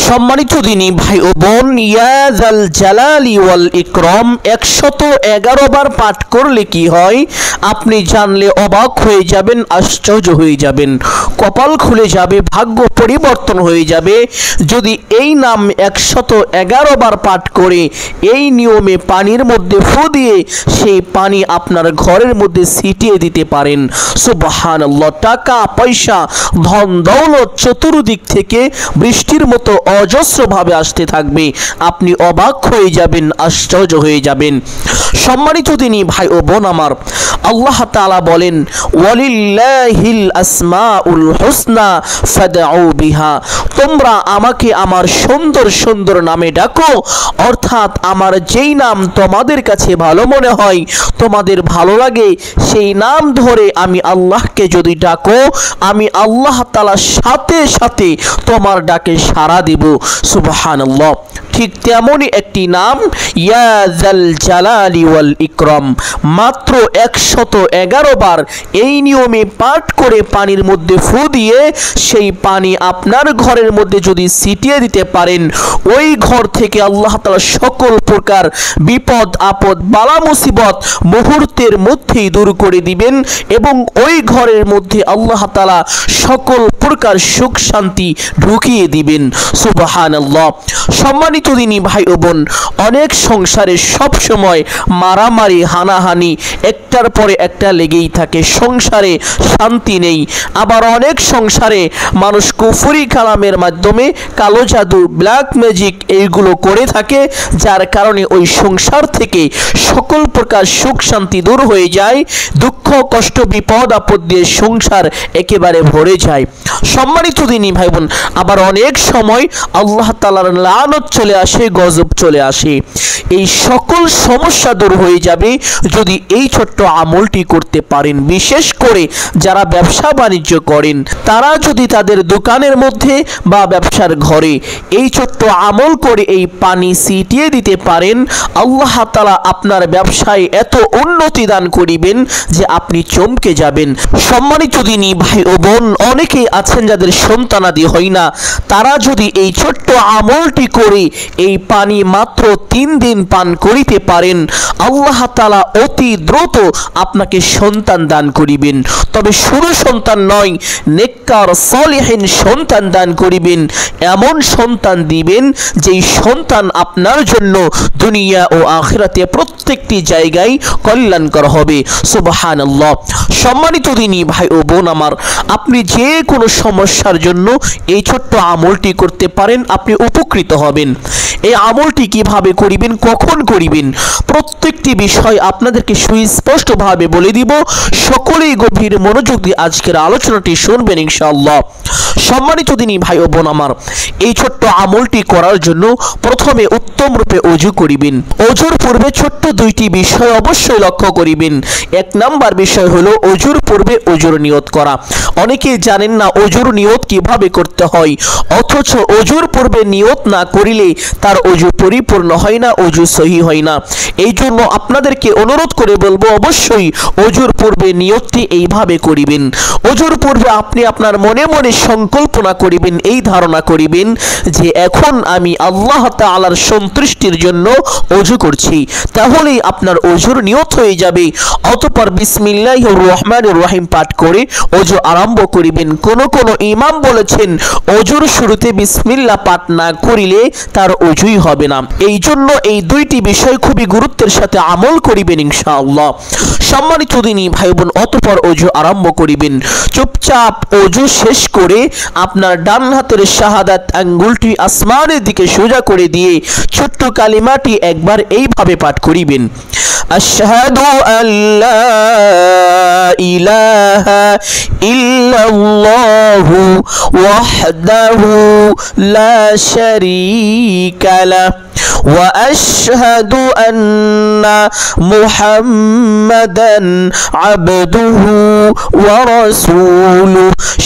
সম্মানিত দিনী ভাই ও বোন, ইয়া যাল জালালি ওয়াল ইকরাম 111 বার পাঠ করলে কি হয় আপনি জানলে অবাক হয়ে যাবেন, আশ্চর্য হয়ে যাবেন, কপাল খুলে যাবে, ভাগ্য পরিবর্তন হয়ে যাবে যদি এই নাম 111 বার পাঠ করে এই নিয়মে পানির মধ্যে ফু দিয়ে সেই পানি আপনার ঘরের মধ্যে ছিটিয়ে দিতে পারেন। সুবহানাল্লাহ। টাকা পয়সা ধন দৌলত চতুর্দিক থেকে বৃষ্টির মতো অজস্রভাবে আসতে থাকবে, আপনি অবাক হয়ে যাবেন, আশ্চর্য হয়ে যাবেন। সম্মানিত দিনী ভাই ও বোন আমার, আল্লাহ তাআলা বলেন ওয়ালিল্লাহিল আসমাউল হুসনা ফাদউ বিহা, তোমরা আমাকে আমার সুন্দর সুন্দর নামে ডাকো, অর্থাৎ আমার যেই নাম তোমাদের কাছে ভালো মনে হয়, তোমাদের ভালো লাগে, সেই নাম ধরে আমি আল্লাহকে যদি ডাকো, আমি আল্লাহ তাআলা সাথে সাথে তোমার ডাকে সাড়া দিব। সুবহানাল্লাহ। ঠিক তেমনই একটি নাম ইয়া যাল জালালি ওয়াল ইকরাম, মাত্র 111 বার এই নিয়মে পাঠ করে পানির মধ্যে ফু দিয়ে সেই পানি আপনার ঘরের মধ্যে যদি ছিটিয়ে দিতে পারেন, ওই ঘর থেকে আল্লাহ তাআলা সকল প্রকার বিপদ আপদ বালা মুসিবত মুহূর্তের মধ্যেই দূর করে দিবেন এবং ওই ঘরের মধ্যে আল্লাহ তাআলা সকল প্রকার সুখ শান্তি ঢুকিয়ে দিবেন। সুবহানাল্লাহ। সম্মানিত দিনী ভাই ও বোন, অনেক সংসারে সব সময় মারামারি হানাহানি একটার পরে একটা লেগেই থাকে, সংসারে শান্তি নেই। আবার অনেক সংসারে মানুষ কুফরি কালামের মাধ্যমে কালো জাদু ব্ল্যাক ম্যাজিক এইগুলো করে থাকে, যার কারণে ওই সংসার থেকে সকল প্রকার সুখ শান্তি দূর হয়ে যায়, দুঃখ কষ্ট বিপদ আপদ দিয়ে সংসার একেবারে ভরে যায়। সম্মানিত দিনী ভাই বোন, আবার অনেক সময় আল্লাহ তাআলার লানত চলে আসে, গজব চলে আসে। এই সকল সমস্যা দূর হয়ে যাবে যদি এই ছোট্ট আমলটি করতে পারেন। বিশেষ করে যারা ব্যবসা বাণিজ্য করেন, তারা যদি তাদের দোকানের মধ্যে বা ব্যবসার ঘরে এই ছোট্ট আমল করে এই পানি ছিটিয়ে দিতে পারেন, আল্লাহ তাআলা আপনার ব্যবসায় এত উন্নতি দান করিবেন যে আপনি চমকে যাবেন। সম্মানিত দিনী ভাই ও বোন, অনেকেই আছেন যাদের সন্তানাদি হয় না, তারা যদি এই ছোট্ট আমলটি করে এই পানি মাত্র 3 দিন পান করিতে পারেন, আল্লাহ তাআলা অতি দ্রুত আপনাকে সন্তান দান করিবেন। তবে শুধু সন্তান নয়, নেককার সলিহিন সন্তান দান করিবেন, এমন সন্তান দিবেন যেই সন্তান আপনার জন্য দুনিয়া ও আখিরাতে প্রত্যেকটি জায়গায় কল্যাণকর হবে। সুবহানাল্লাহ। সম্মানিত দিনী ভাই ও বোন আমার, আপনি যে কোনো সমস্যার জন্য এই ছোট্ট আমলটি করতে পারেন, আপনি উপকৃত হবেন। এই আমলটি কিভাবে করিবেন, কখন করিবেন, প্রত্যেকটি বিষয় আপনাদেরকে সুস্পষ্টভাবে বলে দিব। সকলেই গভীর মনোযোগ দিয়ে আজকের আলোচনাটি শুনবেন ইনশাআল্লাহ। সম্মানিত দিনী ভাই ও বোন আমার, এই ছোট্ট আমলটি করার জন্য প্রথমে উত্তম রূপে ওযু করিবেন। ওযুর পূর্বে ছোট্ট দুইটি বিষয় অবশ্যই লক্ষ্য করিবেন। এক নাম্বার বিষয় হলো ওযুর পূর্বে ওযুর নিয়ত করা। অনেকেই জানেন না ওযুর নিয়ত কিভাবে করতে হয়, অথচ ওযুর পূর্বে নিয়ত না করিলে তার ওযু পরিপূর্ণ হয় না, ওযু সহি হয় না। এই জন্য আপনাদেরকে অনুরোধ করে বলবো, অবশ্যই ওযুর পূর্বে নিয়তটি এইভাবে করিবেন। ওযুর পূর্বে আপনি আপনার মনে মনে সংকল্পনা করিবেন, এই ধারণা করিবেন যে এখন আমি আল্লাহ তাআলার সন্তুষ্টির জন্য ওযু করছি, তাহলেই আপনার ওযুর নিয়ত হয়ে যাবে। অতঃপর বিসমিল্লাহির রহমানির রহিম পাঠ করে ওযু আরম্ভ করিবেন। কোন কোন ইমাম বলেছেন ওযুর শুরুতে বিসমিল্লাহ পাঠ না করিলে তার ওযুই হবে না। এই জন্য এই দুইটি বিষয় খুবই গুরুত্বের সাথে আমল করিবেন ইনশাআল্লাহ। সম্মানিত দিনী ভাই বোন, অতঃপর ওযু আরম্ভ করিবেন। চুপচাপ ওযু শেষ করে আপনার ডান হাতের শাহাদাত আঙ্গুলটি আসমানের দিকে সোজা করে দিয়ে ছোট্ট কালিমাটি একবার এইভাবে পাঠ করিবেন। আশহাদু আল্লা ইলাহা ইল্লাল্লাহু ওয়াহদাহু লা শারীকা লাহু ওয়া আশহাদু আন্না মুহাম্মাদান আবদুহু ওয়া রাসূলুহু।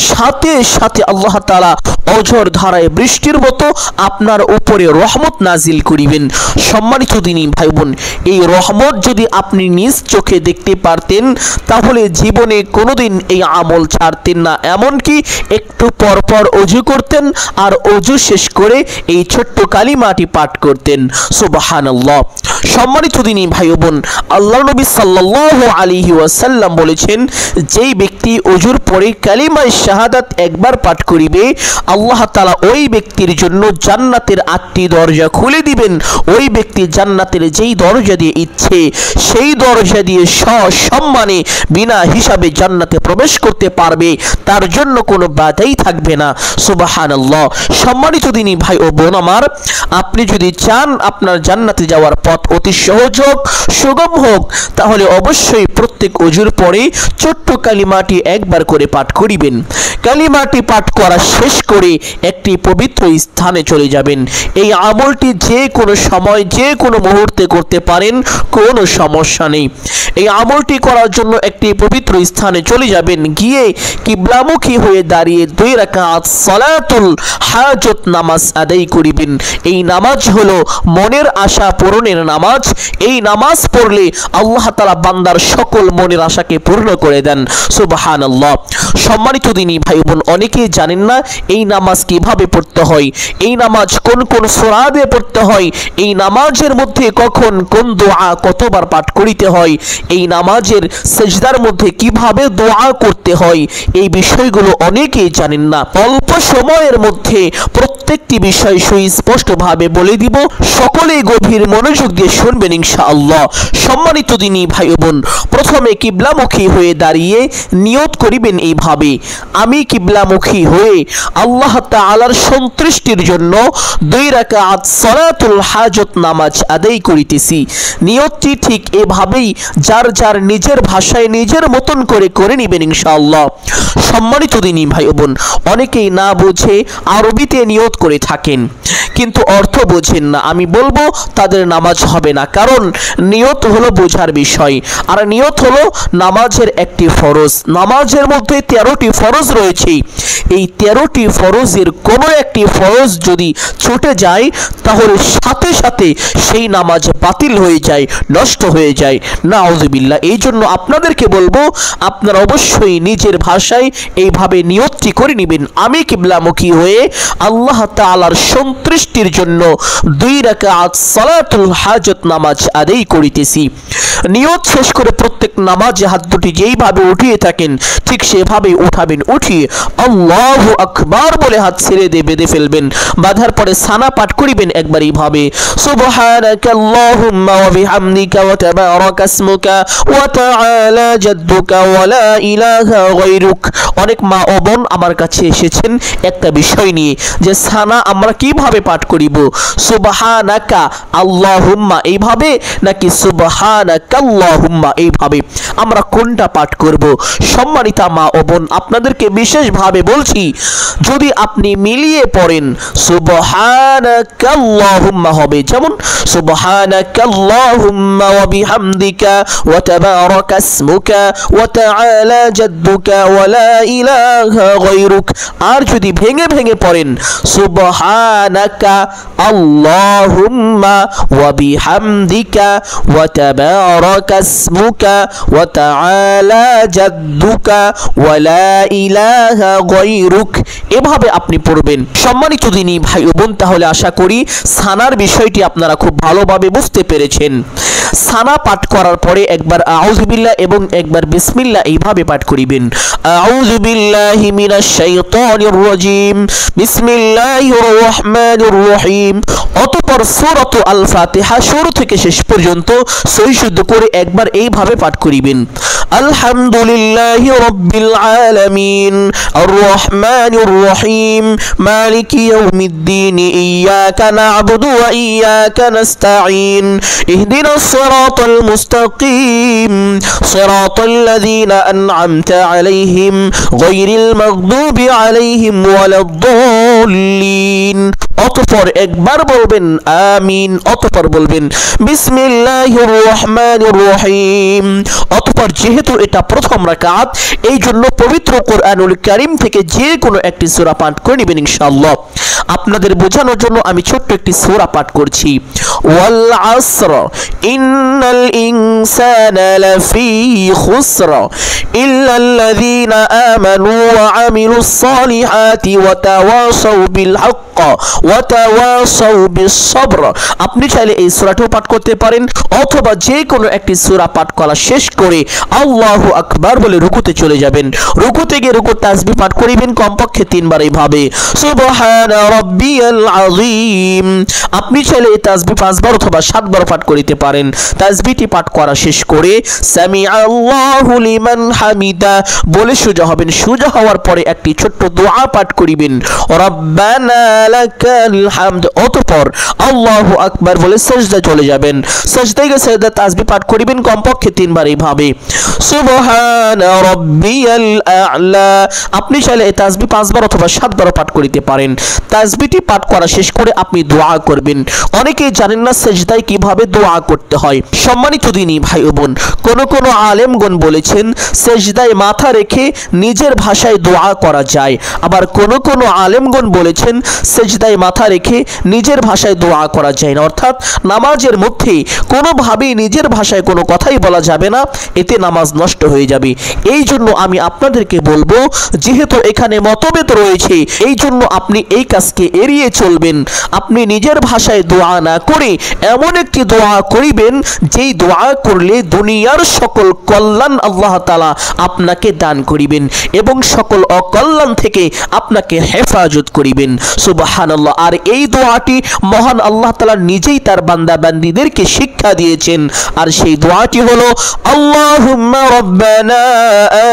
সাথে সাথে আল্লাহ তাআলা অঝোর ধারায় বৃষ্টির মতো আপনার উপরে রহমত নাজিল করিবেন। সম্মানিত দিনী ভাই বোন, এই রহমত যদি আপনি নিজ চোখে দেখতে পারতেন তাহলে জীবনে কোনোদিন এই আমল ছাড়তেন না, এমনকি একটু পর পর ওযু করতেন আর ওযু শেষ করে এই ছোট্ট কালিমাটি পাঠ করতেন, সুবহানাল্লাহ। সম্মানিত দিনী ভাই বোন, আল্লাহর নবী সাল্লাল্লাহু আলাইহি ওয়াসাল্লাম বলেছেন, যেই ব্যক্তি ওযুর পরে কালিমা শাহাদাত একবার পাঠ করিবে আল্লাহ তাআলা ওই ব্যক্তির জন্য জান্নাতের 8টি দরজা খুলে দিবেন। ওই ব্যক্তি জান্নাতের যেই দরজা দিয়ে ইচ্ছে সেই দরজা দিয়ে সসম্মানে বিনা হিসাবে জান্নাতে প্রবেশ করতে পারবে, তার জন্য কোনো বাধাই থাকবে না, সুবহানাল্লাহ। সম্মানিত দিনী ভাই ও বোন আমার, আপনি যদি চান আপনার জান্নাতে যাওয়ার পথ অতি সহজ হোক, সুগম হোক, তাহলে অবশ্যই প্রত্যেক ওযুর পরে ছোট্ট কালিমাটি একবার করে পাঠ করিবেন। কালিমাটি পাঠ করা শেষ করে একটি পবিত্র স্থানে চলে যাবেন। এই আমলটি যে কোনো সময় যে কোনো মুহূর্তে করতে পারেন, কোনো সমস্যা নেই। এই আমলটি করার জন্য একটি পবিত্র স্থানে চলে যাবেন, গিয়ে কিবলামুখী হয়ে দাঁড়িয়ে 2 রাকাত সালাতুল হাজত নামাজ আদায় করিবেন। এই নামাজ হলো মনের আশা পূরণের নামাজ। এই নামাজ পড়লে আল্লাহ তাআলা বান্দার সকল মনের আশাকে পূর্ণ করে দেন, সুবহানাল্লাহ। সম্মানিত দিনী ভাই বোন, অনেকেই জানেন না এই নামাজ কিভাবে পড়তে হয়, এই নামাজ কোন কোন সূরা দিয়ে পড়তে হয়, এই নামাজের মধ্যে কখন কোন দোয়া কতবার পাঠ করিতে হয়, এই নামাজের সিজদার মধ্যে কিভাবে দোয়া করতে হয়, এই বিষয়গুলো অনেকেই জানেন না। অল্প সময়ের মধ্যে প্রত্যেকটি বিষয় সুস্পষ্টভাবে বলে দিব, সকলেই গভীর মনোযোগ দিয়ে শুনবেন ইনশাআল্লাহ। সম্মানিত দিনী ভাই বোন, প্রথমে কিবলামুখী হয়ে দাঁড়িয়ে নিয়ত করিবেন এইভাবে, আমি কিবলামুখী হয়ে আল্লাহ তাআলার সন্তুষ্টির জন্য 2 রাকাত সালাতুল হাজত নামাজ আদায় করিতেছি। নিয়তটি ঠিক এভাবেই যার যার নিজের ভাষায় নিজের মতন করে করে নেবেন ইনশাআল্লাহ। সম্মানিত দিনী ভাই বোন, অনেকেই না বুঝে আরবিতে নিয়ত করে থাকেন কিন্তু অর্থ বোঝেন না। আমি বলবো তাদের নামাজ হবে না, কারণ নিয়ত হলো বোঝার বিষয়, আর নিয়ত হলো নামাজের একটি ফরজ। নামাজের মধ্যে 13টি ফরজ রয়েছে। এই 13টি ফরজের কোনো একটি ফরজ যদি ছুটে যায় তাহলে সাথে সাথে সেই নামাজ বাতিল হয়ে যায়, নষ্ট হয়ে যায়, নাউযুবিল্লাহ। এই জন্য আপনাদেরকে বলবো আপনারা অবশ্যই নিজের ভাষায় এইভাবে নিয়তটি করে নেবেন, আমি কিবলামুখী হয়ে আল্লাহ তাআলার সন্তুষ্টির জন্য 2 রাকাত সালাতুল হাজত নামাজ আদায় করিতেছি। নিয়ত শেষ করে প্রত্যেক নামাজে হাত দুটি যেইভাবে উঠিয়ে থাকেন ঠিক সেভাবে উঠাবেন, উঠিয়ে আল্লাহু আকবার বলে হাত ছেড়ে দিয়ে বেঁধে ফেলবেন। বাঁধার পরে সানা পাঠ করিবেন একবার এইভাবে, সুবহানাকাল্লাহুম্মা ওয়া বিহামদিকা ওয়া তাবারাকা ইসমুকা ওয়া তাআলা জাদ্দুকা ওয়া লা ইলাহা গায়রুক। অনেক মা ও বোন আমার কাছে এসেছেন একটা বিষয় নিয়ে যে সানা আমরা কিভাবে পাঠ করিব, সুবহানাকা আল্লাহুম্মা এইভাবে নাকি সুবহানাকাল্লাহুম্মা এইভাবে, আমরা কোনটা পাঠ করব? সম্মানিতা মা ও বোন, আপনাদেরকে বিশেষভাবে বলছি, যদি আপনি মিলিয়ে পড়েন সুবহানাকাল্লাহুম্মা হবে, যেমন সুবহানাকাল্লাহুম্মা ওয়া বিহামদিকা ওয়া তাবারাকা ইসমুকা ওয়া তাআলা জাদ্দুকা ওয়া লা ইলাহা গায়রুক। আর যদি ভেঙে ভেঙে পড়েন সুবহানাকা আল্লাহুম্মা ওয়া বিহামদিকা ওয়া তাবারাকা ইসমুকা ওয়া তাআলা জাদ্দুকা ওয়া লা ইলাহা গায়রুক, এভাবে আপনি পড়বেন। সম্মানিত দিনী ভাই ও বোন, তাহলে আশা করি সানার বিষয়টি আপনারা খুব ভালোভাবে বুঝতে পেরেছেন। সানা পাঠ করার পরে একবার আউযু বিল্লাহ এবং একবার বিসমিল্লাহ এইভাবে পাঠ করিবেন। আউযু বিল্লাহি মিনাশ শাইতানির রাজিম, বিসমিল্লাহির রহমানির রহিম। অতঃপর সূরাত আল ফাতিহা শুরু থেকে শেষ পর্যন্ত সহি শুদ্ধ করে একবার এইভাবে পাঠ করিবেন। আলহামদুলিল্লাহি রাব্বিল আলামিন, আর রহমানির রহিম, মালিকি ইয়াউমিদ্দিন, ইয়াকা না'বুদু ওয়া ইয়াকা নাস্তাঈন, ইহদিনাস সিরাতাল মুস্তাকিম সিরাতাল্লাযীনা আন'আমতা আলাইহিম গায়রিল মাগদুবি আলাইহিম ওয়ালাদ-দাল্লিন। অতঃপর একবার বলবেন আমিন, অতঃপর বলবেন বিসমিল্লাহির রহমানির রহিম। অতঃপর যেহেতু এটা প্রথম রাকাত, এই জন্য পবিত্র কোরআনুল কারীম থেকে যে কোনো একটি সূরা পাঠ করে নেবেন ইনশাআল্লাহ। আপনাদের বোঝানোর জন্য আমি ছোট্ট একটি সূরা পাঠ করছি। ওয়াল আসর ইন্নাল ইনসানা লাফি খুসর ইল্লাল্লাযীনা আমানু ওয়া আমিলুস সালিহাতি ওয়া তাওয়াসাউ বিল হক ওয়া তাওয়াসাউ বিস সবর। আপনি চাইলে এই সূরাটিও পাঠ করতে পারেন, অথবা যে কোনো একটি সূরা পাঠ করা শেষ করে আল্লাহু আকবার বলে রুকুতে চলে যাবেন। রুকুতে গিয়ে রুকুর তাসবিহ পাঠ করিবেন কমপক্ষে 3 বার এইভাবে সুবহানা রাব্বিয়াল আযীম। আপনি চাইলে এই তাসবিহ 5 বার অথবা 7 বার পাঠ করিতে পারেন। তাসবিহটি পাঠ করা শেষ করে সামিআল্লাহু লিমান হামিদা বলে সোজা হবেন। সোজা হওয়ার পরে একটি ছোট্ট দোয়া পাঠ করিবেন, রব্বানা লাকাল হামদ। অতঃপর আল্লাহু আকবার বলে সিজদায় চলে যাবেন। সিজদায় গিয়ে সিজদা তাসবিহ পাঠ করিবেন কমপক্ষে 3 বার এইভাবে সুবহানা রাব্বিয়াল আ'লা। আপনি চাইলে এই তাসবিহ 5 বার অথবা 7 বার পাঠ করিতে পারেন। তাসবিহটি পাঠ করা শেষ করে আপনি দোয়া করবেন। অনেকেই জানেন না সিজদায় কিভাবে দোয়া করতে হয়। সম্মানিত দিনী ভাই ও বোন, কোন আলেমগণ বলেছেন সিজদায় মাথা রেখে নিজের ভাষায় দোয়া করা যায়, আবার কোন আলেমগণ বলেছেন সিজদায় মাথা রেখে নিজের ভাষায় দোয়া করা যায় না। অর্থাৎ নামাজের মধ্যে কোনোভাবেই নিজের ভাষায় কোনো কথাই বলা যাবে না, এতে নামাজ নষ্ট হয়ে যাবে। এই জন্য আমি আপনাদেরকে বলবো, যেহেতু এখানে মতভেদ রয়েছে, এই জন্য আপনি এই কাজকে এড়িয়ে চলবেন। আপনি নিজের ভাষায় দোয়া না করে এমন একটি দোয়া করিবেন যেই দোয়া করলে দুনিয়ার সকল কল্যাণ আল্লাহ তাআলা আপনাকে দান করিবেন এবং সকল অকল্যাণ থেকে আপনাকে হেফাজত করিবেন। সুবহানাল্লাহ। আর এই দোয়াটি মহান আল্লাহ তাআলা নিজেই তার বান্দা বান্দীদেরকে শিক্ষা দিয়েছেন। আর সেই দোয়াটি হলো আল্লাহুম্মা রাব্বানা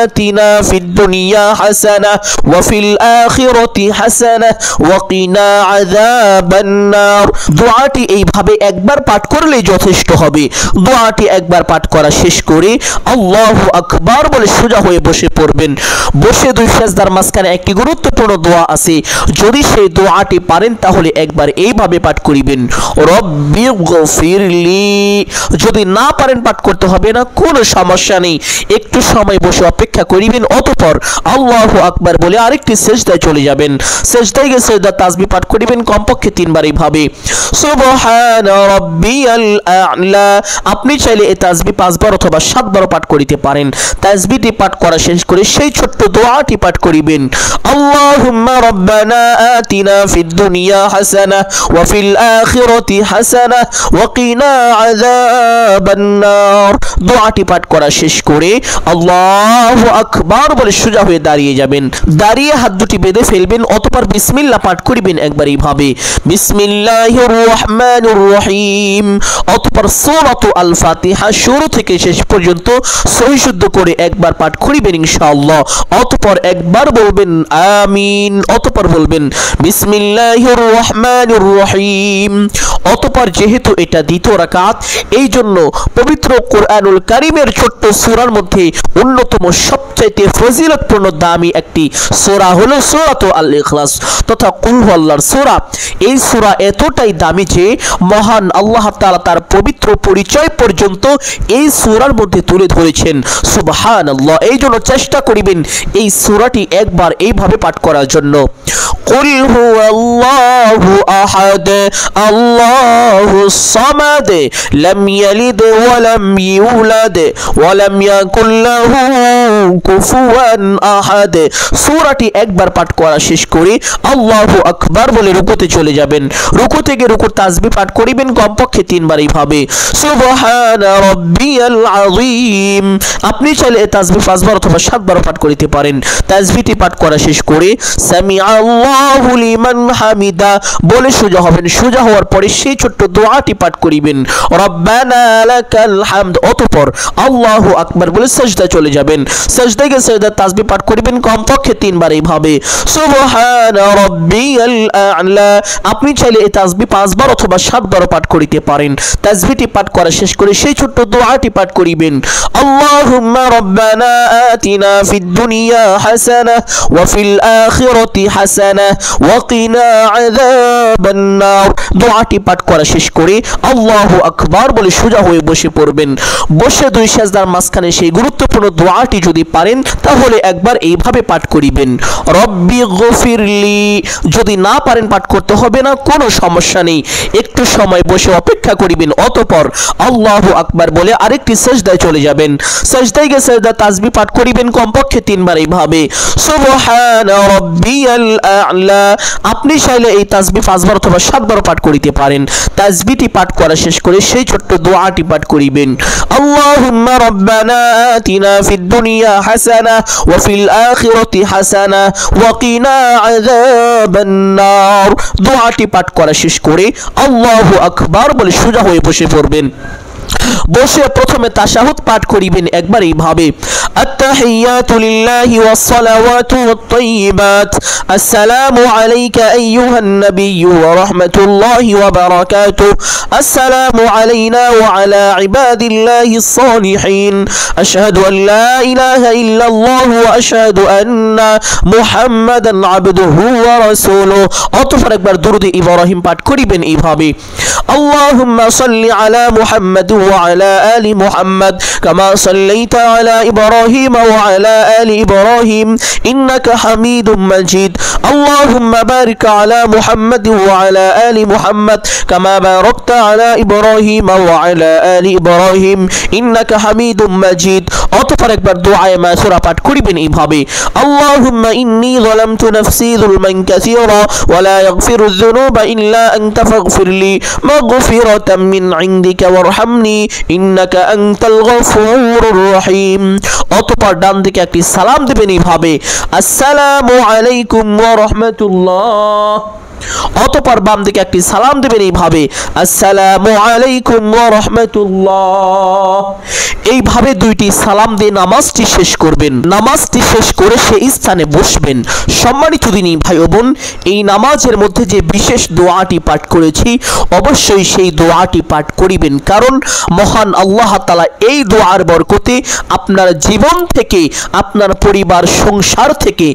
আতিনা ফিদ দুনিয়া হাসানাহ ওয়া ফিল আখিরাতি হাসানাহ ওয়া কিনা আযাবান নার। দোয়াটি এইভাবে একবার পাঠ করলেই যথেষ্ট হবে। দোয়াটি একবার পাঠ করা শেষ করে আল্লাহু আকবার বলে সোজা হয়ে বসে পড়বেন। বসে 2 সিজদার মাঝখানে একটি গুরুত্বপূর্ণ দোয়া আছে, যদি সেই দোয়াটি পারেন তাহলে একবার এইভাবে পাঠ করিবেন, রব্বিগফিরলি। যদি না পারেন পাঠ করতে হবে না, কোনো সমস্যা নেই, একটু সময় বসে অপেক্ষা করিবেন। অতঃপর আল্লাহু আকবার বলে আরেকটি সিজদায় চলে যাবেন। সিজদায় গিয়ে সিজদা তাসবিহ পাঠ করিবেন কমপক্ষে 3 বার এইভাবে সুবহানা রাব্বিয়াল আ'লা। আপনি চাইলে এই তাসবিহ 5 বার অথবা 7 বার পাঠ করিতে পারেন। তাসবিহটি পাঠ করা শেষ করে সেই ছোট্ট দোয়াটি পাঠ করিবেন, আল্লাহুম্মা রাব্বানা আতিনা ফিদ দুনিয়া হাসানাহ ওয়া ফিল আখিরাতি হাসানাহ ওয়া কিনা আযাবান নার। দোয়াটি পাঠ করা শেষ করে আল্লাহু আকবার বলে সোজা হয়ে দাঁড়িয়ে যাবেন। দাঁড়িয়ে হাত দুটি বেঁধে ফেলবেন। অতঃপর বিসমিল্লাহ পাঠ করিবেন একবার এইভাবে বিসমিল্লাহির রহমানির রহিম। অতঃপর সূরাতু আল ফাতিহা শুরু থেকে শেষ পর্যন্ত সহিহ শুদ্ধ করে একবার পাঠ করিবেন ইনশাআল্লাহ। অতঃপর একবার বলবেন আমিন, অতঃপর বলবেন বিসমিল্লাহির রহমানির রহিম। অতঃপর যেহেতু এটা দ্বিতীয় রাকাত, এই জন্য পবিত্র কোরআনুল কারীমের ছোট্ট সূরার মধ্যে অন্যতম সবচাইতে ফজিলতপূর্ণ দামি একটি সূরা হলো সূরাতু আল ইখলাস তথা কুল হুয়াল্লাহর সূরা। এই সূরা এতটাই দামি যে মহান আল্লাহ তাআলা তার পবিত্র পরিচয় পর্যন্ত এই সূরার মধ্যে তুলে ধরেছেন। সুবহানাল্লাহ। এই জন্য চেষ্টা করিবেন এই সূরাটি একবার এইভাবে পাঠ করার জন্য, কুল হুয়াল্লাহু আহাদ আল্লাহুস সামাদ লাম ইয়ালিদ ওয়া লাম ইউলাদ ওয়া লাম ইয়াকুল লাহু কুফুয়ান আহাদ। সূরাটি একবার পাঠ করা শেষ করে আল্লাহু আকবার বলে রুকুতে চলে যাবেন। রুকু থেকে রুকুর তাসবিহ পাঠ করিবেন কমপক্ষে 3 বার এইভাবে সুবহানা রাব্বিয়াল আযীম। আপনি চাইলে এই তাসবিহ 5 বার অথবা 7 বার পাঠ করিতে পারেন। তাসবিহটি পাঠ করা শেষ করে সামিআল্লাহু লিমান হামিদা বলে সোজা হবেন। সোজা হওয়ার পরে সেই সেই ছোট্ট দোয়াটি পাঠ করিবেন, রব্বানা লাকাল হামদ। অতঃপর আল্লাহু আকবার বলে সিজদায় চলে যাবেন। সিজদায় গিয়ে সিজদার তাসবিহ পাঠ করিবেন কমপক্ষে 3 বার এইভাবে, সুবহানা রাব্বিয়াল আ'লা। আপনি চাইলে এই তাসবিহ 5 বার অথবা 7 বারও পাঠ করিতে পারেন। তাসবিহটি পাঠ করা শেষ করে সেই ছোট্ট দোয়াটি পাঠ করিবেন, আল্লাহুম্মা রাব্বানা আতিনা ফিদ দুনিয়া হাসানাহ ওয়া ফিল আখিরাতি হাসানাহ ওয়া কিনা আযাবান নার। দোয়াটি পাঠ করা শেষ করে আল্লাহু আকবার বলে সোজা হয়ে বসে পড়বেন। বসে 2 সিজদার মাঝখানে সেই গুরুত্বপূর্ণ দোয়াটি যদি পারেন তাহলে একবার এইভাবে পাঠ করিবেন, রব্বি গফিরলি। যদি না পারেন পাঠ করতে হবে না, কোনো সমস্যা নেই, একটু সময় বসে অপেক্ষা করিবেন। অতঃপর আল্লাহু আকবার বলে আরেকটি সিজদায় চলে যাবেন। সিজদায় গিয়ে সিজদা তাসবিহ পাঠ করিবেন কমপক্ষে 3 বার এইভাবে, সুবহানা রাব্বিয়াল আ'লা। আপনি চাইলে এই তাসবিহ 5 বার অথবা 7 বার পাঠ করিতে পারেন। তাসবিহটি পাঠ করা শেষ করে সেই ছোট্ট দোয়াটি পাঠ করিবেন, আল্লাহুম্মা রাব্বানা আতিনা ফিদ দুনিয়া হাসানাহ ওয়া ফিল আখিরাতি হাসানাহ ওয়া কিনা আযাবান নার। দোয়াটি পাঠ করা শেষ করে আল্লাহু আকবার বলে সোজা হয়ে বসে পড়বেন। বসে প্রথমে তাশাহুদ পাঠ করিবেন একবার এইভাবে, আত্তাহিয়াতু লিল্লাহি ওয়াস সালাওয়াতু ওয়াত তাইয়্যিবাত, আসসালামু আলাইকা আইয়ুহান নাবিয়্যু ওয়া রাহমাতুল্লাহি ওয়া বারাকাতুহু, আসসালামু আলাইনা ওয়া আলা ইবাদিল্লাহিস সালিহিন, আশহাদু আন লা ইলাহা ইল্লাল্লাহু ওয়া আশহাদু আন্না মুহাম্মাদান আবদুহু ওয়া রাসূলুহু। অতঃপর একবার দুরূদ ইব্রাহিম পাঠ করিবেন এইভাবে, আল্লাহুম্মা সাল্লি আলা মুহাম্মাদ وعلى آل محمد كما صليت على إبراهيم وعلى آل إبراهيم إنك حميد مجيد اللهم بارك على محمد وعلى آل محمد كما باركت على إبراهيم وعلى آل إبراهيم إنك حميد مجيد অতঃপর একবার দুআয়ে মাসুরা পাঠ করিবেন এইভাবে, আল্লাহুম্মা ইন্নী যালামতু নাফসি যুলমান কাসীরা ওয়া লা ইয়াগফিরুয যুনুবা ইল্লা আনতা ফাগফিরলি মাগফিরাতাম মিন ইনদিকা ওয়ারহামনি ইন্নাকা আনতাল গফুরুর রহিম। অতঃপর ডান দিকে একটি সালাম দিবেন এইভাবে, আসসালামু আলাইকুম ওয়া রাহমাতুল্লাহ। অতঃপর বাম দিকে একটি সালাম দিবেন এইভাবে, আসসালামু আলাইকুম ওয়া রাহমাতুল্লাহ। এইভাবে 2টি সালাম দিয়ে নামাজটি শেষ করবেন। নামাজটি শেষ করে সেই স্থানে বসবেন। সম্মানিত দিনী ভাই ও বোন, এই নামাজের মধ্যে যে বিশেষ দোয়াটি পাঠ করেছি অবশ্যই সেই দোয়াটি পাঠ করিবেন, কারণ মহান আল্লাহ তাআলা এই দোয়ার বরকতে আপনার জীবন থেকে, আপনার পরিবার সংসার থেকে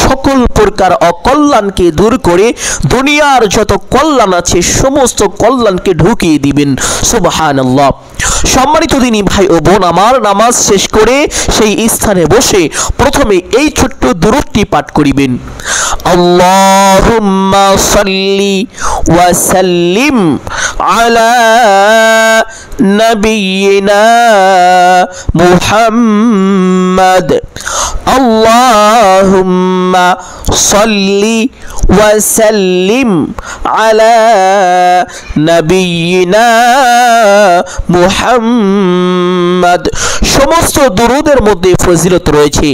সকল প্রকার অকল্যাণকে দূর করে দুনিয়ার যত কল্যাণ আছে সমস্ত কল্যাণকে ঢুকিয়ে দিবেন। সুবহানাল্লাহ। সম্মানিত দিনী ভাই ও বোন আমার, নামাজ শেষ করে সেই স্থানে বসে প্রথমে এই ছোট্ট দুরূদটি পাঠ করিবেন, আল্লাহুম্মা সাল্লি ওয়া সাল্লিম আলা নাবিয়িনা মুহাম্মাদ, আল্লাহুম্মা সাল্লি ওয়া সাল্লিম আলা নাবিয়িনা মুহাম্মাদ। সমস্ত দুরূদের মধ্যে ফজিলত রয়েছে,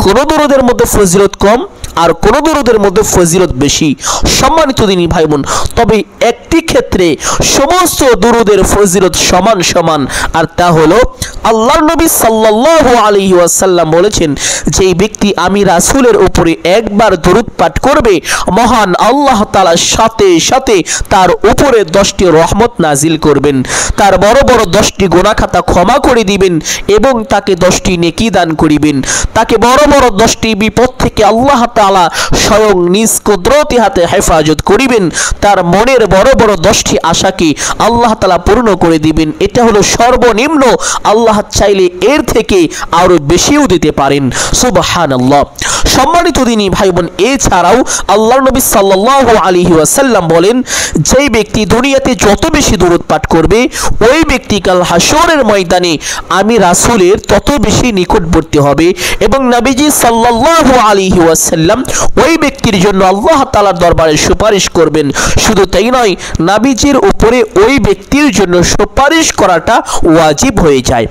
কোন দুরূদের মধ্যে ফজিলত কম আর কোন দুরূদের মধ্যে ফজিলত বেশি। সম্মানিত দিনী ভাই বোন, তবে একটি ক্ষেত্রে সমস্ত দুরূদের ফজিলত সমান সমান, আর তা হলো আল্লাহর নবী সাল্লাল্লাহু আলাইহি ওয়াসাল্লাম বলেছেন, যে ব্যক্তি আমি রাসূলের উপরে একবার দরুদ পাঠ করবে মহান আল্লাহ তাআলা সাথে সাথে তার উপরে 10টি রহমত নাজিল করবেন, তার বড় বড় 10টি গুনাহ খাতা ক্ষমা করে দিবেন এবং তাকে 10টি নেকি দান করিবেন। তাকে বড় বড় 10টি বিপদ থেকে আল্লাহ তাআলা স্বয়ং নিজ কুদরতি হাতে হেফাজত করিবেন। তার মনের বড় বড় 10টি আশাকে আল্লাহ তাআলা পূর্ণ করে দিবেন। এটা হলো সর্বনিম্ন, আল্লাহ চাইলে এর থেকে আরো বেশিও দিতে পারেন। সুবহানাল্লাহ। সম্মানিত দিনী ভাই বোন, এছাড়াও আল্লাহর নবী সাল্লাল্লাহু আলাইহি ওয়াসাল্লাম বলেন, যেই ব্যক্তি দুনিয়াতে যত বেশি দরুদ পাঠ করবে ওই ব্যক্তি কাল হাসরের ময়দানে আমি রাসূল রাসূলের তত বেশি নিকটবর্তী হবে এবং নবীজি সাল্লাল্লাহু আলাইহি ওয়াসাল্লাম ওই ব্যক্তির জন্য আল্লাহ তাআলার দরবারে সুপারিশ করবেন। শুধু তাই নয়, নবীজির উপরে ওই ব্যক্তির জন্য সুপারিশ করাটা ওয়াজিব হয়ে যায়।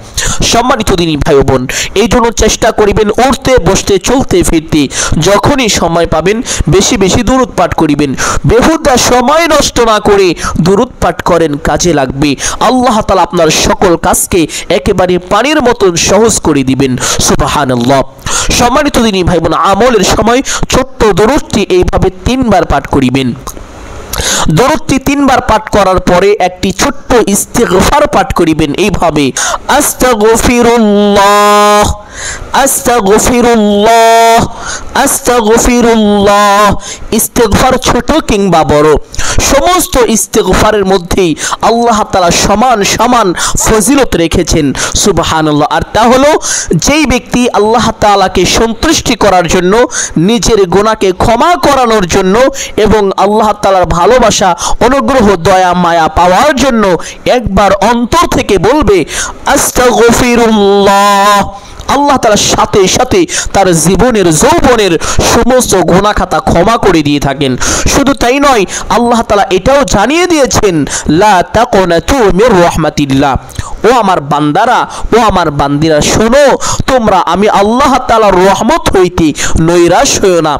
সম্মানিত দিনী ভাই ও বোন, এই জন্য চেষ্টা করিবেন উঠতে বসতে চলতে ফিরতে যখনই সময় পাবেন বেশি বেশি দুরূদ পাঠ করিবেন। বেহুদা সময় নষ্ট না করে দুরূদ পাঠ করেন, কাজে লাগবে। আল্লাহ তাআলা আপনার সকল কাজকে একেবারে পানির মতন সহজ করে দিবেন। সুবহানাল্লাহ। সম্মানিত দিনী ভাই বোন, আমলের সময় ছোট্ট দুরূদটি এইভাবে 3 বার পাঠ করিবেন। দরুদটি 3 বার পাঠ করার পরে একটি ছোট্ট ইস্তিগফার পাঠ করিবেন এইভাবে, আস্তাগফিরুল্লাহ আস্তাগফিরুল্লাহ আস্তাগফিরুল্লাহ। ইস্তিগফার ছোট কিংবা বড়, সমস্ত ইস্তিগফারের মধ্যেই আল্লাহ তাআলা সমান সমান ফজিলত রেখেছেন। সুবহানাল্লাহ। আর তা হলো, যেই ব্যক্তি আল্লাহ তাআলাকে সন্তুষ্টি করার জন্য, নিজের গুনাহকে ক্ষমা করানোর জন্য এবং আল্লাহ তাআলার ভালোবাসা, অনুগ্রহ, দয়া, মায়া পাওয়ার জন্য একবার অন্তর থেকে বলবে আস্তাগফিরুল্লাহ, আল্লাহ তাআলা সাথে সাথে তার জীবনের যৌবনের সমস্ত গুনাহ খাতা ক্ষমা করে দিয়ে থাকেন। শুধু তাই নয়, আল্লাহ তাআলা এটাও জানিয়ে দিয়েছেন, লা তাকুনাতু মির রাহমাতিল্লাহ, ও আমার বান্দারা, ও আমার বান্দিরা, শোনো, তোমরা আমি আল্লাহ তাআলার রহমত হইতে নৈরাশ হইও না,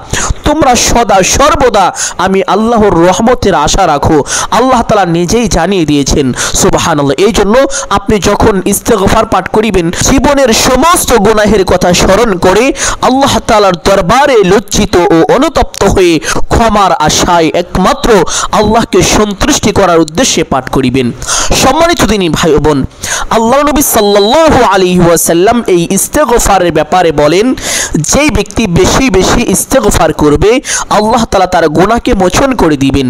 তোমরা সদা সর্বদা আমি আল্লাহর রহমতের আশা রাখো। আল্লাহ তাআলা নিজেই জানিয়ে দিয়েছেন। সুবহানাল্লাহ। এই জন্য আপনি যখন ইস্তিগফার পাঠ করিবেন, জীবনের সমস্ত গুনাহের কথা স্মরণ করে আল্লাহ তাআলার দরবারে লজ্জিত ও অনুতপ্ত হয়ে ক্ষমার আশায় একমাত্র আল্লাহকে সন্তুষ্টি করার উদ্দেশ্যে পাঠ করিবেন। সম্মানিত দিনী ভাই ও বোন, আল্লাহর নবী সাল্লাল্লাহু আলাইহি ওয়াসাল্লাম এই ইস্তিগফারের ব্যাপারে বলেন, যেই ব্যক্তি বেশি বেশি ইস্তিগফার করবে আল্লাহ তাআলা তার গুনাহকে মোচন করে দিবেন,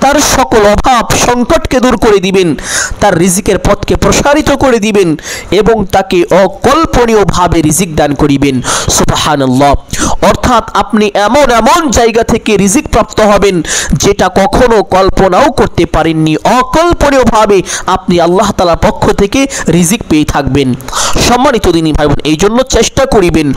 তার সকল অভাব সংকটকে দূর করে দিবেন, তার রিজিকের পথকে প্রসারিত করে দিবেন এবং তাকে অকল্পনীয়ভাবে রিজিক দান করিবেন। সুবহানাল্লাহ। অর্থাৎ আপনি এমন এমন জায়গা থেকে রিজিক প্রাপ্ত হবেন যেটা কখনো কল্পনাও করতে পারেননি। অকল্পনীয়ভাবে আপনি আল্লাহ তাআলার পক্ষ থেকে রিজিক পেয়ে থাকবেন। সম্মানিত দিনী ভাই বোন, এই জন্য চেষ্টা করিবেন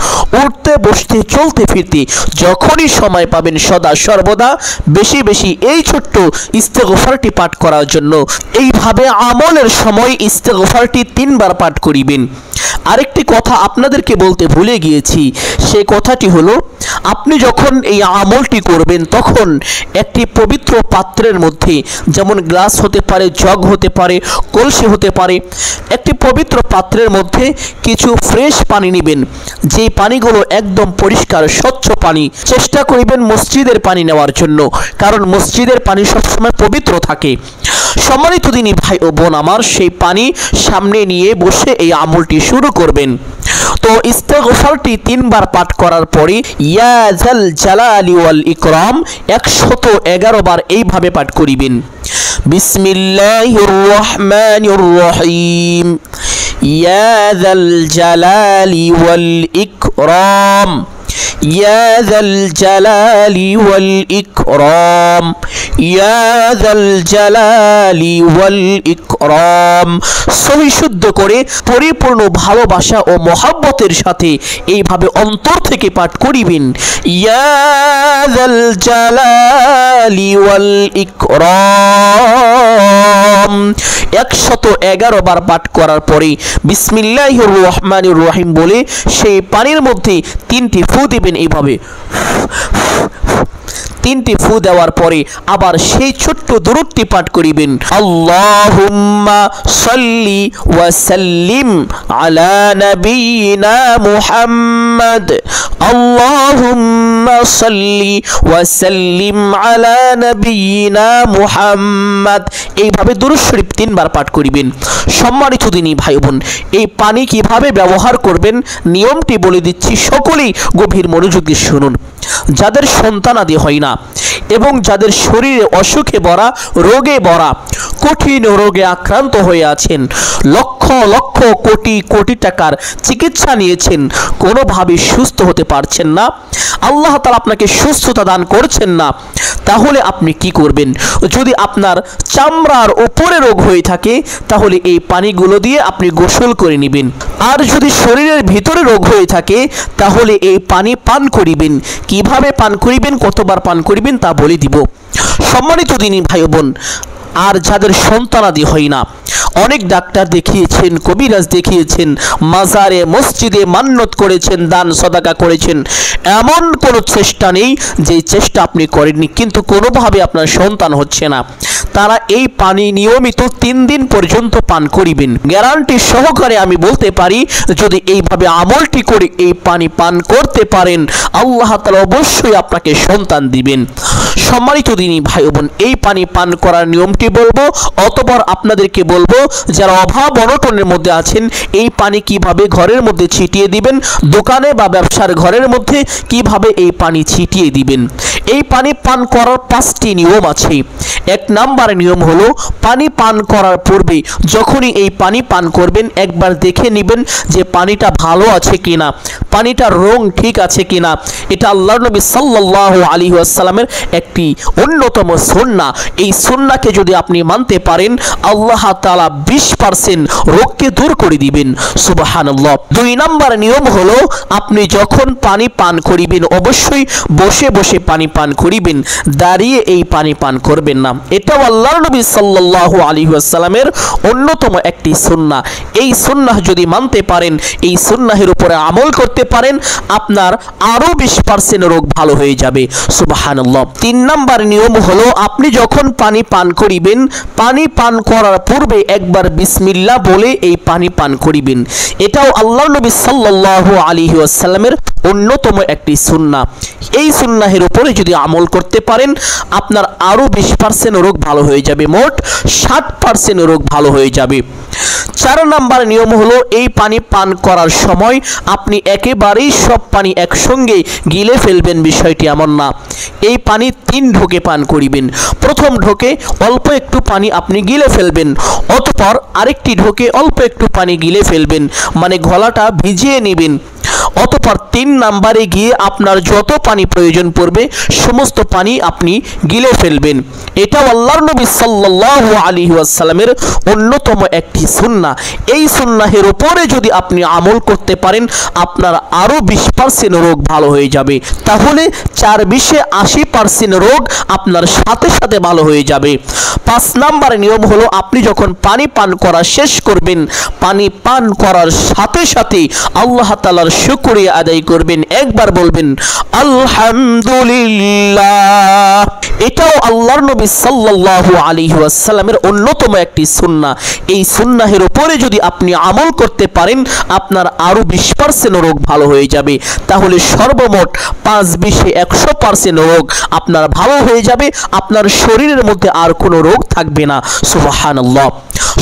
উঠতে বসতে চলতে ফিরতে যখনই সময় পাবেন সদা সর্বদা বেশি বেশি এই ছোট্ট ইস্তিগফারটি পাঠ করার জন্য। এইভাবে আমলের সময় ইস্তিগফারটি 3 বার পাঠ করিবেন। আরেকটি কথা আপনাদেরকে বলতে ভুলে গিয়েছি, সেই কথাটি হলো, আপনি যখন এই আমলটি করবেন তখন একটি পবিত্র পাত্রের মধ্যে, যেমন গ্লাস হতে পারে, জগ হতে পারে, কলসি হতে পারে, একটি পবিত্র পাত্রের মধ্যে কিছু ফ্রেশ পানি নেবেন। যেই পানিগুলো একদম পরিষ্কার স্বচ্ছ পানি। চেষ্টা করিবেন মসজিদের পানি নেওয়ার জন্য, কারণ মসজিদের পানি সবসময় পবিত্র থাকে। সম্মানিত দিনী ভাই ও বোন আমার, সেই পানি সামনে নিয়ে বসে এই আমলটি শুরু করবেন। তো ইস্তিগফারটি 3 বার পাঠ করার পরে ইয়া যাল জালালি ওয়াল ইকরাম 111 বার এইভাবে পাঠ করিবেন। বিসমিল্লাহির রহমানির রহিম, ইয়া যাল জালালি ওয়াল ইকরাম, ইয়া যাল জালালি ওয়াল ইকরাম, ইয়া যাল জালালি ওয়াল ইকরাম। সহি শুদ্ধ করে পরিপূর্ণ ভালোবাসা ও মহব্বতের সাথে এইভাবে অন্তর থেকে পাঠ করিবেন, ইয়া যাল জালালি ওয়াল ইকরাম। 111 বার পাঠ করার পরে বিসমিল্লাহির রহমানির রহিম বলে সেই পানির মধ্যে 3টি ফু দিবেন। এইভাবে 3টি ফু দেওয়ার পরে আবার সেই ছোট্ট দুরূদটি পাঠ করিবেন, আল্লাহুম্মা সাল্লি ওয়া সাল্লিম আলা নাবিয়িনা মুহাম্মদ, আল্লাহুম্মা সাল্লি ওয়া সাল্লিম আলা নাবিয়িনা মুহাম্মদ। এইভাবে দুরূদ শরীফ 3 বার পাঠ করিবেন। সম্মানিত দিনী ভাই বোন, এই পানি কিভাবে ব্যবহার করবেন নিয়মটি বলে দিচ্ছি, সকলেই গভীর মনোযোগ দিয়ে শুনুন। যাদের সন্তানাদি হয় না এবং যাদের শরীরে অসুখে ভরা, রোগে ভরা, কঠিন রোগে আক্রান্ত হয়ে আছেন, লক্ষ লক্ষ কোটি কোটি টাকার চিকিৎসা নিয়েছেন, কোনোভাবে সুস্থ হতে পারছেন না, আল্লাহ তাআলা আপনাকে সুস্থতা দান করছেন না, তাহলে আপনি কি করবেন? যদি আপনার চামড়ার উপরে রোগ হয়ে থাকে তাহলে এই পানিগুলো দিয়ে আপনি গোসল করে নেবেন। আর যদি শরীরের ভিতরে রোগ হয়ে থাকে তাহলে এই পানি পান করিবেন। কিভাবে পান করিবেন, কতবার পান করিবেন তা বলে দিব। সম্মানিত দিনী ভাই বোন, আর যাদের সন্তানাদি হয় না, অনেক ডাক্তার দেখিয়েছেন, কবিরাজ দেখিয়েছেন, মাজারে মসজিদে মান্নত করেছেন, দান সদাকা করেছেন, এমন কোনো চেষ্টা নেই যে চেষ্টা আপনি করেননি কিন্তু কোনোভাবে আপনার সন্তান হচ্ছে না, তারা এই পানি নিয়মিত 3 দিন পর্যন্ত পান করিবেন। গ্যারান্টি সহকারে আমি বলতে পারি, যদি এইভাবে আমলটি করে এই পানি পান করতে পারেন, আল্লাহ তাআলা অবশ্যই আপনাকে সন্তান দিবেন। সম্মানিত দিনী ভাই বোন, এই পানি পান করার নিয়মটি বলবো, অতঃপর আপনাদেরকে বলবো যারা অভাব অনটনের মধ্যে আছেন এই পানি কিভাবে ঘরের মধ্যে ছিটিয়ে দিবেন, দোকানে বা ব্যবসার ঘরের মধ্যে কিভাবে এই পানি ছিটিয়ে দিবেন। এই পানি পান করার 5টি নিয়ম আছে। 1 নাম্বার নিয়ম হলো, পানি পান করার পূর্বে যখনই এই পানি পান করবেন একবার দেখে নেবেন যে পানিটা ভালো আছে কিনা, পানিটার রং ঠিক আছে কিনা। এটা আল্লাহর নবী সাল্লাল্লাহু আলাইহি ওয়াসাল্লামের একটি অন্যতম সুন্নাহ। এই সুন্নাহকে যদি আপনি মানতে পারেন, আল্লাহ তাআলা 20% রোগকে দূর করে দিবেন। সুবহানাল্লাহ। 2 নাম্বার নিয়ম হলো, আপনি যখন পানি পান করিবেন অবশ্যই বসে বসে পানি পান করিবেন, দাঁড়িয়ে এই পানি পান করবেন না। এটাও আল্লাহর নবী সাল্লাল্লাহু আলাইহি ওয়াসাল্লামের অন্যতম একটি সুন্নাহ। এই সুন্নাহ যদি মানতে পারেন, এই সুন্নাহের উপরে আমল করতে পারেন, আপনার আরো 20% রোগ ভালো হয়ে যাবে। সুবহানাল্লাহ। 3 নাম্বার নিয়ম হলো, আপনি যখন পানি পান করিবেন, পানি পান করার পূর্বে একবার বিসমিল্লাহ বলে এই পানি পান করিবেন। এটাও আল্লাহর নবী সাল্লাল্লাহু আলাইহি ওয়াসাল্লামের অন্যতম একটি সুন্নাহ। এই সুন্নাহের উপরে যদি আমল করতে পারেন, আপনার আরো 20% রোগ ভালো হয়ে যাবে, মোট 60% রোগ ভালো হয়ে যাবে। 4 নাম্বার নিয়ম হলো, এই পানি পান করার সময় আপনি একেবারেই সব পানি একসঙ্গে গিলে ফেলবেন, বিষয়টি এমন না। এই পানি 3 ঢোকে পান করিবেন। প্রথম ঢোকে অল্প একটু পানি আপনি গিলে ফেলবেন, অতঃপর আরেকটি ঢোকে অল্প একটু পানি গিলে ফেলবেন, মানে গলাটা ভিজিয়ে নেবেন। অতঃপর 3 নাম্বারে গিয়ে আপনার যত পানি প্রয়োজন পড়বে সমস্ত পানি আপনি গিলে ফেলবেন। এটাও আল্লাহর নবী সাল্লাল্লাহু আলাইহি ওয়াসাল্লামের অন্যতম একটি সুন্নাহ। এই সুন্নাহের উপরে যদি আপনি আমল করতে পারেন, আপনার আরো 20% রোগ ভালো হয়ে যাবে। তাহলে 4-20 80% রোগ আপনার সাথে সাথে ভালো হয়ে যাবে। 5 নাম্বার নিয়ম হলো, আপনি যখন পানি পান করা শেষ করবেন, পানি পান করার সাথে সাথে আল্লাহ তাআলার শুকরিয়া আদায় করবেন, একবার বলবেন আলহামদুলিল্লাহ। এটাও আল্লাহর নবী সাল্লাল্লাহু আলাইহি ওয়াসাল্লামের অন্যতম একটি সুন্নাহ। এই সুন্নাহের উপরে যদি আপনি আমল করতে পারেন, আপনার আরো 20% রোগ ভালো হয়ে যাবে। তাহলে সর্বমোট 5-20 100% রোগ আপনার ভালো হয়ে যাবে, আপনার শরীরের মধ্যে আর কোনো রোগ থাকবে না। সুবহানাল্লাহ।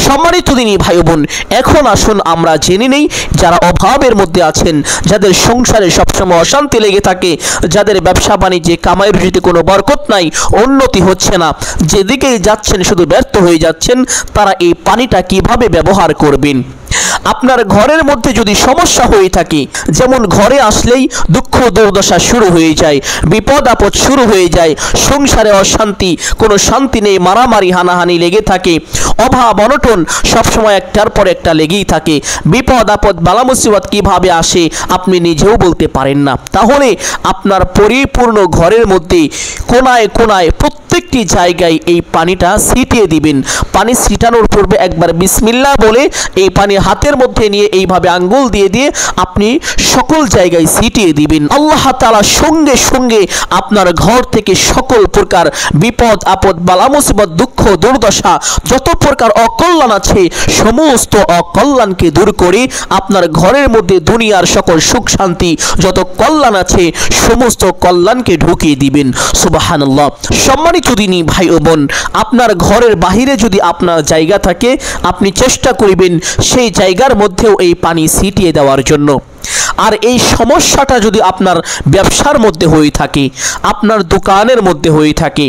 সম্মানিত দিনী ভাই বোন, এখন আসুন আমরা জেনে নেই, যারা অভাবের মধ্যে আছেন, যাদের সংসারে সবসময় অশান্তি লেগে থাকে, যাদের ব্যবসা বাণিজ্যে কামাই রুজিতে কোনো বরকত নাই, উন্নতি হচ্ছে না, যেদিকেই যাচ্ছেন শুধু ব্যর্থ হয়ে যাচ্ছেন, তারা এই পানিটা কিভাবে ব্যবহার করবেন। আপনার ঘরের মধ্যে যদি সমস্যা হয়ে থাকে, যেমন ঘরে আসলেই দুঃখ দুর্দশা শুরু হয়ে যায়, বিপদ আপদ শুরু হয়ে যায়, সংসারে অশান্তি, কোনো শান্তি নেই, মারামারি হানাহানি লেগে থাকে, অভাব অনটন সবসময় একটার পর একটা লেগেই থাকে, বিপদ আপদ বালা মুসিবত কিভাবে আসে আপনি নিজেও বলতে পারেন না, তাহলে আপনার পরিপূর্ণ ঘরের মধ্যে কোনায় কোনায় প্রত্যেকটি জায়গায় এই পানিটা ছিটিয়ে দিবেন। পানি ছিটানোর পূর্বে একবার বিসমিল্লাহ বলে এই পানি হাতের মধ্যে নিয়ে এইভাবে আঙ্গুল দিয়ে দিয়ে আপনি সকল জায়গায় ছিটিয়ে দিবেন। আল্লাহ তাআলা সঙ্গে সঙ্গে আপনার ঘর থেকে সকল প্রকার বিপদ আপদ বালা মুসিবত দুঃখ দুর্দশা যত প্রকার অকল্যাণ আছে সমস্ত অকল্যাণকে দূর করে আপনার ঘরের মধ্যে দুনিয়ার সকল সুখ শান্তি যত কল্যাণ আছে সমস্ত কল্যাণকে ঢুকিয়ে দিবেন। সুবহানাল্লাহ। সম্মানিত দিনী ভাই ও বোন, আপনার ঘরের বাহিরে যদি আপনার জায়গা থাকে, আপনি চেষ্টা করিবেন সেই জায়গার মধ্যেও এই পানি ছিটিয়ে দেওয়ার জন্য। আর এই সমস্যাটা যদি আপনার ব্যবসার মধ্যে হয়ে থাকে, আপনার দোকানের মধ্যে হয়ে থাকে,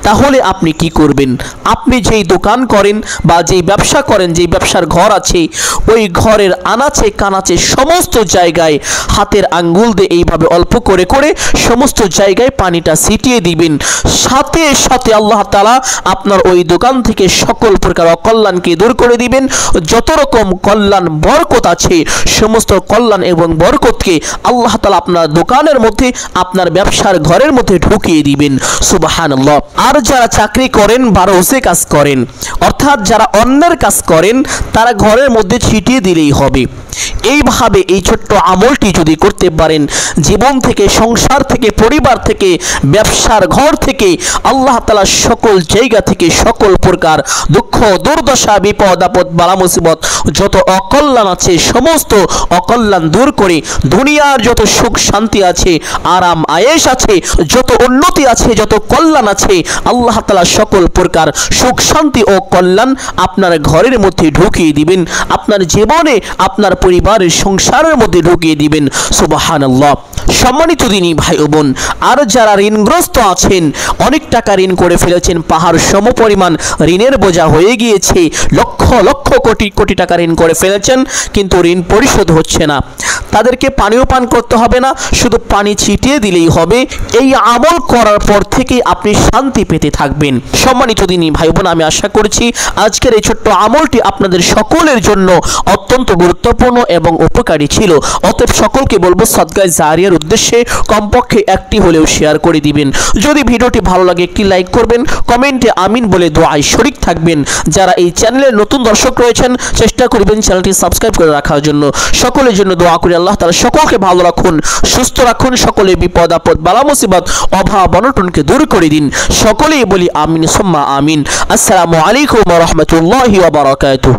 তাহলে আপনি কি করবেন? আপনি যেই দোকান করেন বা যেই ব্যবসা করেন, যেই ব্যবসার ঘর আছে, ওই ঘরের আনাচে কানাচে সমস্ত জায়গায় হাতের আঙ্গুল দিয়ে এইভাবে অল্প করে করে সমস্ত জায়গায় পানিটা ছিটিয়ে দিবেন। সাথে সাথে আল্লাহ তাআলা আপনার ওই দোকান থেকে সকল প্রকার অকল্যাণকে দূর করে দিবেন। যত রকম কল্যাণ বরকত আছে সমস্ত কল্যাণ এবং বরকতকে আল্লাহ তাআলা আপনার দোকানের মধ্যে, আপনার ব্যবসার ঘরের মধ্যে ঢুকিয়ে দিবেন। সুবহানাল্লাহ। আর যারা চাকরি করেন বা রোজে কাজ করেন, অর্থাৎ যারা অন্যের কাজ করেন, তারা ঘরের মধ্যে ছিটিয়ে দিলেই হবে। এইভাবে এই ছোট্ট আমলটি যদি করতে পারেন, জীবন থেকে, সংসার থেকে, পরিবার থেকে, ব্যবসার ঘর থেকে, আল্লাহ তাআলা সকল জায়গা থেকে সকল প্রকার দুঃখ, দুর্দশা, বিপদ আপদ, বালা মুসিবত, যত অকল্যাণ আছে সমস্ত অকল্যাণ দূর করে দুনিয়ার যত সুখ শান্তি আছে, আরাম আয়েশ আছে, যত উন্নতি আছে, যত কল্যাণ আছে, আল্লাহ তাআলা সকল প্রকার সুখ শান্তি ও কল্যাণ আপনার ঘরের মধ্যে ঢুকিয়ে দিবেন, আপনার জীবনে, আপনার পরিবারের সংসারের মধ্যে ঢুকিয়ে দিবেন। সুবহানাল্লাহ। সম্মানিত দিনী ভাই ও বোন, আর যারা ঋণগ্রস্ত আছেন, অনেক টাকা ঋণ করে ফেলেছেন, পাহাড় সম পরিমাণ ঋণের বোঝা হয়ে গিয়েছে, লক্ষ লক্ষ কোটি কোটি টাকা ঋণ করে ফেলেছেন, কিন্তু ঋণ পরিশোধ হচ্ছে না, তাদেরকে পানিও পান করতে হবে না, শুধু পানি ছিটিয়ে দিলেই হবে। এই আমল করার পর থেকে আপনি শান্তি পেতে থাকবেন। সম্মানিত দিনী ভাই বোন, আমি আশা করছি আজকের এই ছোট্ট আমলটি আপনাদের সকলের জন্য অত্যন্ত গুরুত্বপূর্ণ এবং উপকারী ছিল। অতএব সকলকে বলবো সদকায়ে জারিয়ার উদ্দেশ্যে কমপক্ষে একটি হলেও শেয়ার করে দিবেন। যদি ভিডিওটি ভালো লাগে একটি লাইক করবেন, কমেন্টে আমিন বলে দোয়ায় শরীক থাকবেন। যারা এই চ্যানেলের নতুন দর্শক রয়েছেন, চেষ্টা করবেন চ্যানেলটি সাবস্ক্রাইব করে রাখার জন্য। সকলের জন্য দোয়া করি আল্লাহ তাআলা সকলকে ভালো রাখুন, সুস্থ রাখুন, সকলে বিপদ আপদ, বালা মুসিবত, অভাব অনটনকে দূর করে দিন। সকলেই বলি আমিন সুম্মা আমিন। আসসালামু আলাইকুম ওয়া রাহমাতুল্লাহি ওয়া বারাকাতুহু।